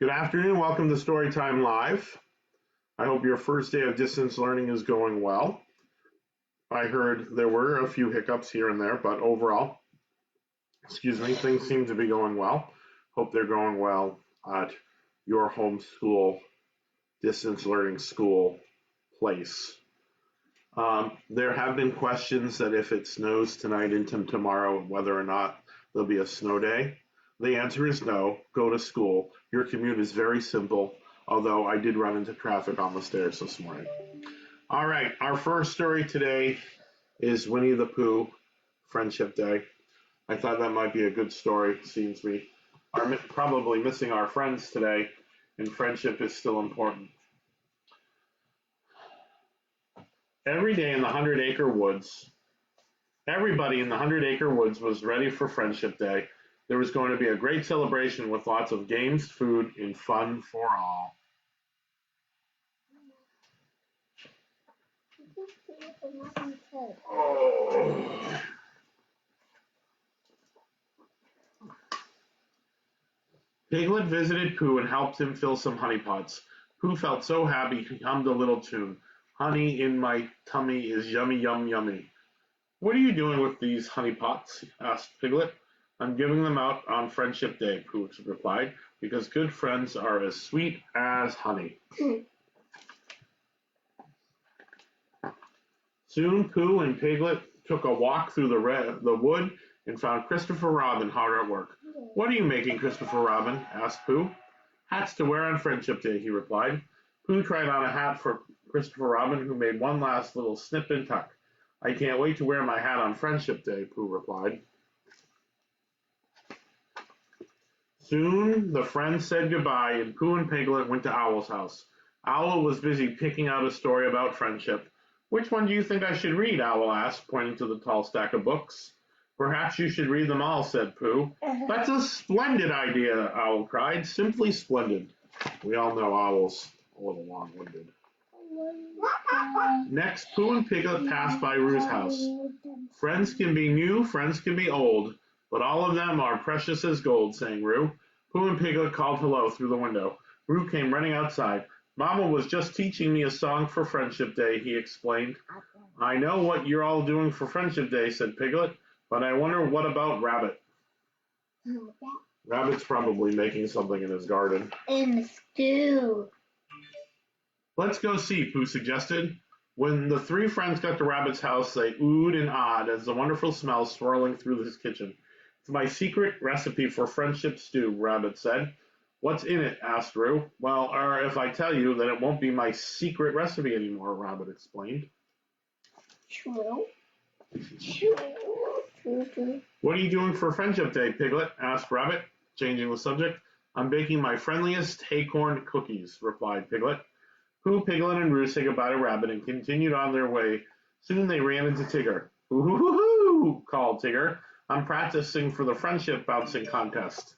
Good afternoon. Welcome to Storytime Live. I hope your first day of distance learning is going well. I heard there were a few hiccups here and there, but overall, things seem to be going well. Hope they're going well at your homeschool, distance learning school place. There have been questions that if it snows tonight into tomorrow, whether or not there'll be a snow day. The answer is no. Go to school. Your commute is very simple, although I did run into traffic on the stairs this morning. All right, our first story today is Winnie the Pooh, Friendship Day. I thought that might be a good story. Seems we are probably missing our friends today, and friendship is still important. Every day in the 100-acre woods, everybody in the 100-acre woods was ready for Friendship Day. There was going to be a great celebration with lots of games, food, and fun for all. Oh. Piglet visited Pooh and helped him fill some honey pots. Pooh felt so happy he hummed a little tune. Honey in my tummy is yummy, yum, yummy. What are you doing with these honey pots? Asked Piglet. I'm giving them out on Friendship Day, Pooh replied, because good friends are as sweet as honey. Soon Pooh and Piglet took a walk through the wood and found Christopher Robin hard at work. What are you making, Christopher Robin? Asked Pooh. Hats to wear on Friendship Day, he replied. Pooh tried on a hat for Christopher Robin, who made one last little snip and tuck. I can't wait to wear my hat on Friendship Day, Pooh replied. Soon the friends said goodbye, and Pooh and Piglet went to Owl's house. Owl was busy picking out a story about friendship. Which one do you think I should read? Owl asked, pointing to the tall stack of books. Perhaps you should read them all, said Pooh. That's a splendid idea, Owl cried. Simply splendid. We all know Owl's a little long-winded. Next, Pooh and Piglet passed by Roo's house. Friends can be new, friends can be old, but all of them are precious as gold, sang Roo. Pooh and Piglet called hello through the window. Roo came running outside. Mama was just teaching me a song for Friendship Day, he explained. I know what you're all doing for Friendship Day, said Piglet, but I wonder what about Rabbit? Rabbit's probably making something in his garden. In the stew. Let's go see, Pooh suggested. When the three friends got to Rabbit's house, they oohed and ahed as the wonderful smell swirling through his kitchen. It's my secret recipe for friendship stew, Rabbit said. What's in it? Asked Roo. Well, if I tell you, then it won't be my secret recipe anymore, Rabbit explained. True. What are you doing for Friendship Day, Piglet? Asked Rabbit, changing the subject. I'm baking my friendliest acorn cookies, replied Piglet. Pooh, Piglet, and Roo said goodbye to Rabbit and continued on their way. Soon they ran into Tigger. Ooh-hoo-hoo-hoo, called Tigger. I'm practicing for the friendship bouncing contest.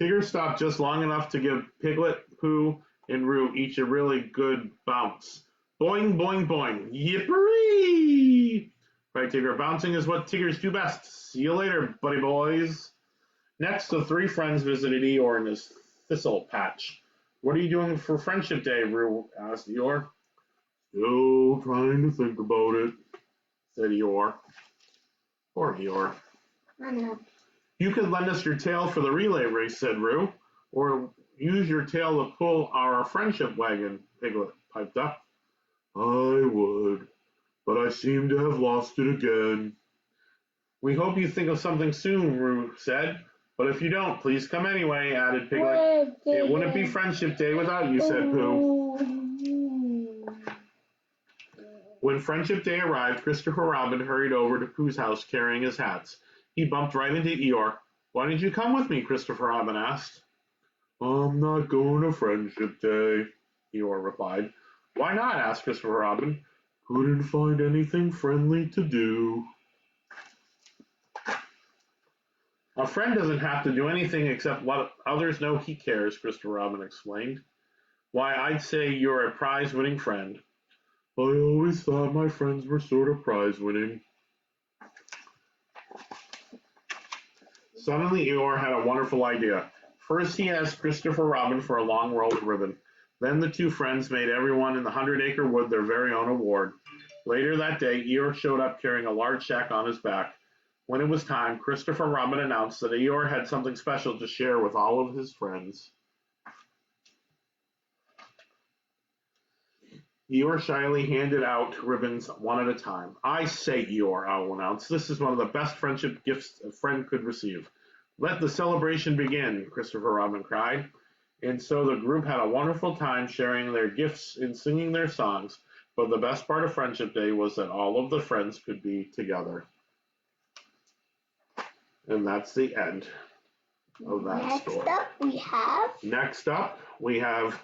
Tigger stopped just long enough to give Piglet, Pooh, and Roo each a really good bounce. Boing, boing, boing. Yippery! Cried Tigger. Bouncing is what Tiggers do best. See you later, buddy boys. Next, the three friends visited Eeyore in his thistle patch. What are you doing for Friendship Day, Roo? Asked Eeyore. Still trying to think about it, said Eeyore. Poor Eeyore. I know. You could lend us your tail for the relay race, said Roo, or use your tail to pull our friendship wagon, Piglet piped up. I would, but I seem to have lost it again. We hope you think of something soon, Roo said, but if you don't, please come anyway, added Piglet. It wouldn't be Friendship Day without you, said Pooh. When Friendship Day arrived, Christopher Robin hurried over to Pooh's house carrying his hats. He bumped right into Eeyore. Why didn't you come with me? Christopher Robin asked. I'm not going to Friendship Day, Eeyore replied. Why not? Asked Christopher Robin. Couldn't find anything friendly to do. A friend doesn't have to do anything except let others know he cares, Christopher Robin explained. Why, I'd say you're a prize-winning friend. I always thought my friends were sort of prize-winning. Suddenly, Eeyore had a wonderful idea. First, he asked Christopher Robin for a long rolled ribbon. Then the two friends made everyone in the 100-acre wood their very own award. Later that day, Eeyore showed up carrying a large sack on his back. When it was time, Christopher Robin announced that Eeyore had something special to share with all of his friends. Eeyore shyly handed out ribbons one at a time. "I say, Eeyore," Owl announced, "this is one of the best friendship gifts a friend could receive." "Let the celebration begin," Christopher Robin cried. And so the group had a wonderful time sharing their gifts and singing their songs, but the best part of Friendship Day was that all of the friends could be together. And that's the end of that story. Next up, we have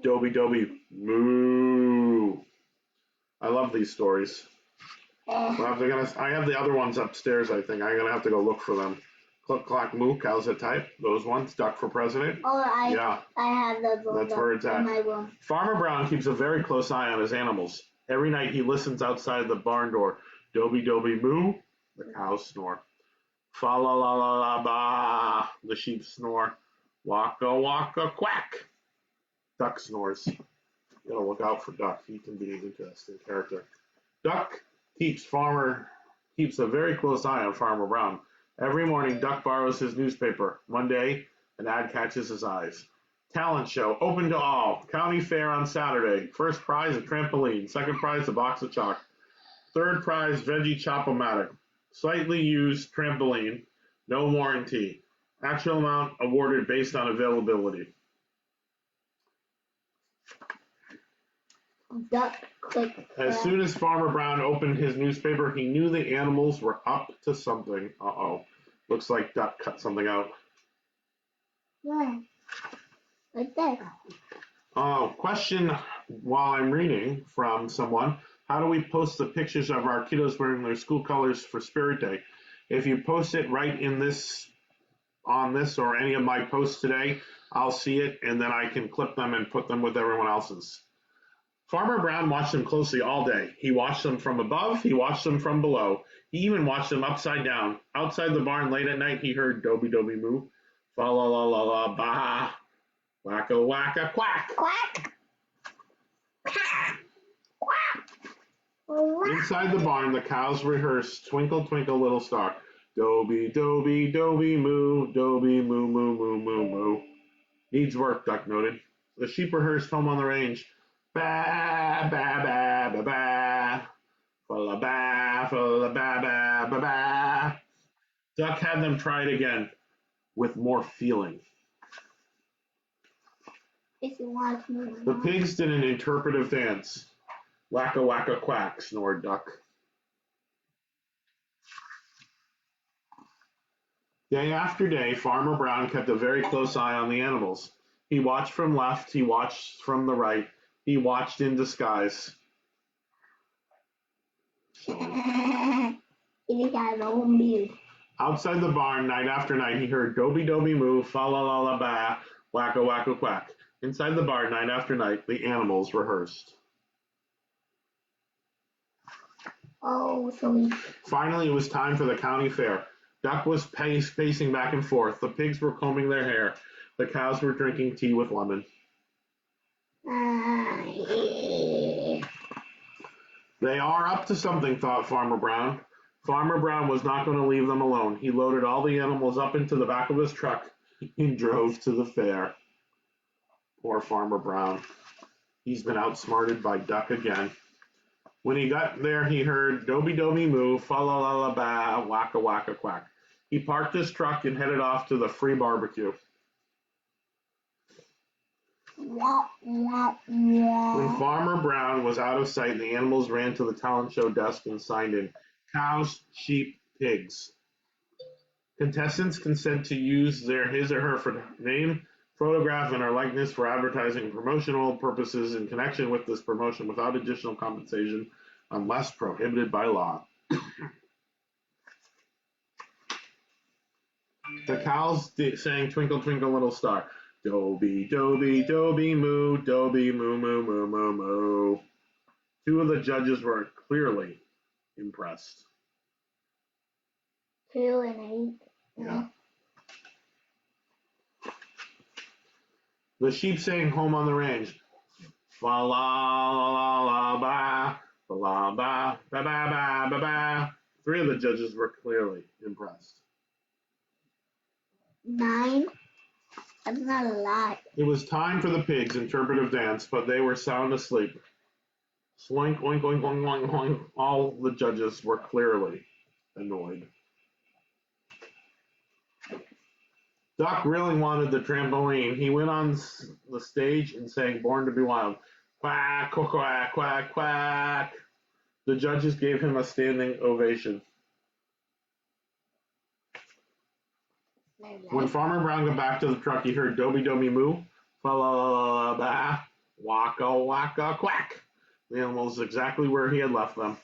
Dooby Moo. I love these stories. I have the other ones upstairs, I think. I'm going to have to go look for them. Cluck, clack, moo, cows that type. Those ones. Duck for president. I have those ones. That's where it's at. Farmer Brown keeps a very close eye on his animals. Every night he listens outside the barn door. Dooby moo, the cows snore. Fa la la la la ba, the sheep snore. Waka waka quack, Duck snores. You gotta look out for Duck. He can be an interesting character. Duck keeps a very close eye on Farmer Brown. Every morning, Duck borrows his newspaper. One day, an ad catches his eyes. Talent show, open to all. County fair on Saturday. First prize, a trampoline. Second prize, a box of chalk. Third prize, veggie chop-o-matic. Slightly used trampoline. No warranty. Actual amount awarded based on availability. Duck click. As soon as Farmer Brown opened his newspaper, he knew the animals were up to something. Uh-oh. Looks like Duck cut something out. Where? Right there. Oh, question while I'm reading from someone. How do we post the pictures of our kiddos wearing their school colors for Spirit Day? If you post it right on this or any of my posts today, I'll see it and then I can clip them and put them with everyone else's. Farmer Brown watched them closely all day. He watched them from above, he watched them from below. He even watched them upside down. Outside the barn late at night, he heard Dooby moo, fa la la la la ba, wacka wacka quack. Quack. Quack. Inside the barn, the cows rehearsed Twinkle Twinkle Little Star. Dooby moo, Dooby moo moo moo moo moo. Needs work, Duck noted. The sheep rehearsed Home on the Range. Ba ba ba ba ba, fa ba ba ba ba ba. Duck had them try it again with more feeling. The pigs did an interpretive dance. Wacka wacka quack, snored Duck. Day after day, Farmer Brown kept a very close eye on the animals. He watched from left, he watched from the right. He watched in disguise. Outside the barn, night after night, he heard Dooby moo, fa la la la ba, wacka wacka quack. Inside the barn, night after night, the animals rehearsed. Finally, it was time for the county fair. Duck was pacing back and forth. The pigs were combing their hair. The cows were drinking tea with lemon. They are up to something, thought Farmer Brown. Farmer Brown was not going to leave them alone. He loaded all the animals up into the back of his truck and drove to the fair. Poor Farmer Brown. He's been outsmarted by Duck again. When he got there, he heard Dooby moo, fa la la la ba, wacka wacka quack. He parked his truck and headed off to the free barbecue. When Farmer Brown was out of sight, the animals ran to the talent show desk and signed in. Cows, sheep, pigs. Contestants consent to use his or her name, photograph, and or likeness for advertising and promotional purposes in connection with this promotion without additional compensation unless prohibited by law. The cows sang Twinkle Twinkle Little Star. Dooby moo, Dooby moo moo moo moo moo. Two of the judges were clearly impressed. 2 and 8. Yeah. The sheep sang home on the range. Fa la la la la ba, fa la ba, ba ba ba ba ba. 3 of the judges were clearly impressed. 9. That's not a lot. It was time for the pigs' interpretive dance, but they were sound asleep. Sloink, oink, oink, oink, oink, oink. All the judges were clearly annoyed. Doc really wanted the trampoline. He went on the stage and sang Born to be Wild. Quack, quack, quack, quack, quack. The judges gave him a standing ovation. When Farmer Brown got back to the truck, he heard Dooby Dooby moo, fa la la la la ba, waka waka quack. The animals exactly where he had left them.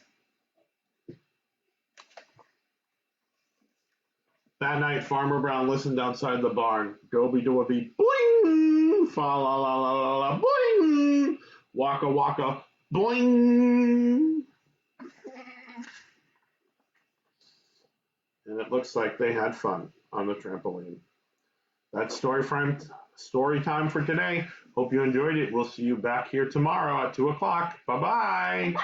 That night, Farmer Brown listened outside the barn. Dooby Dooby, boing, fa la la la la la, boing, waka waka, boing. And it looks like they had fun on the trampoline. That's story time for today. Hope you enjoyed it. We'll see you back here tomorrow at 2 o'clock. Bye-bye. Bye.